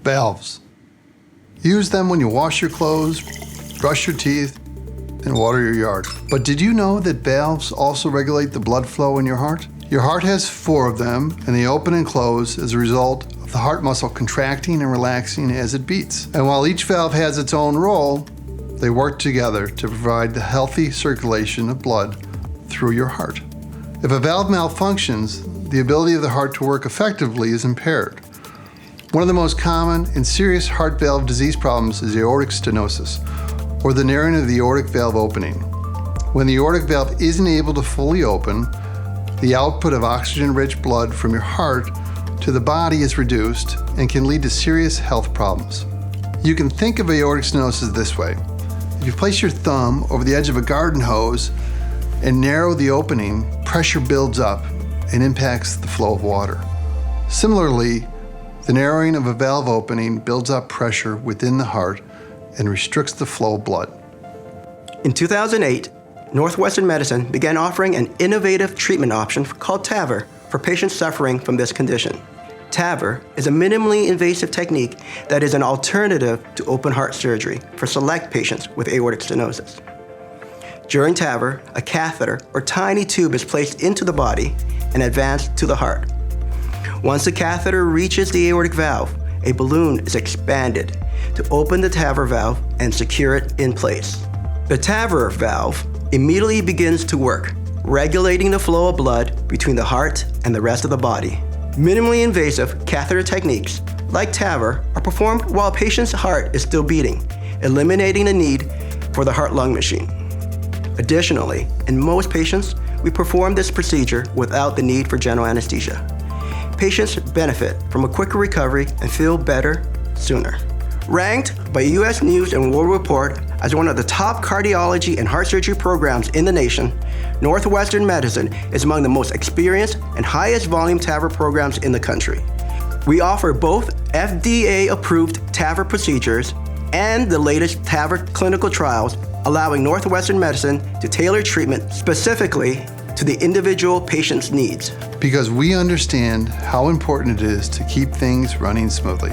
Valves. Use them when you wash your clothes, brush your teeth, and water your yard. But did you know that valves also regulate the blood flow in your heart? Your heart has 4 of them, and they open and close as a result of the heart muscle contracting and relaxing as it beats. And while each valve has its own role, they work together to provide the healthy circulation of blood through your heart. If a valve malfunctions, the ability of the heart to work effectively is impaired. One of the most common and serious heart valve disease problems is aortic stenosis, or the narrowing of the aortic valve opening. When the aortic valve isn't able to fully open, the output of oxygen-rich blood from your heart to the body is reduced and can lead to serious health problems. You can think of aortic stenosis this way. If you place your thumb over the edge of a garden hose and narrow the opening, pressure builds up and impacts the flow of water. Similarly, the narrowing of a valve opening builds up pressure within the heart and restricts the flow of blood. In 2008, Northwestern Medicine began offering an innovative treatment option called TAVR for patients suffering from this condition. TAVR is a minimally invasive technique that is an alternative to open heart surgery for select patients with aortic stenosis. During TAVR, a catheter or tiny tube is placed into the body and advanced to the heart. Once the catheter reaches the aortic valve, a balloon is expanded to open the TAVR valve and secure it in place. The TAVR valve immediately begins to work, regulating the flow of blood between the heart and the rest of the body. Minimally invasive catheter techniques, like TAVR, are performed while a patient's heart is still beating, eliminating the need for the heart-lung machine. Additionally, in most patients, we perform this procedure without the need for general anesthesia. Patients benefit from a quicker recovery and feel better sooner. Ranked by U.S. News & World Report as one of the top cardiology and heart surgery programs in the nation, Northwestern Medicine is among the most experienced and highest volume TAVR programs in the country. We offer both FDA-approved TAVR procedures and the latest TAVR clinical trials, allowing Northwestern Medicine to tailor treatment specifically to the individual patient's needs. Because we understand how important it is to keep things running smoothly.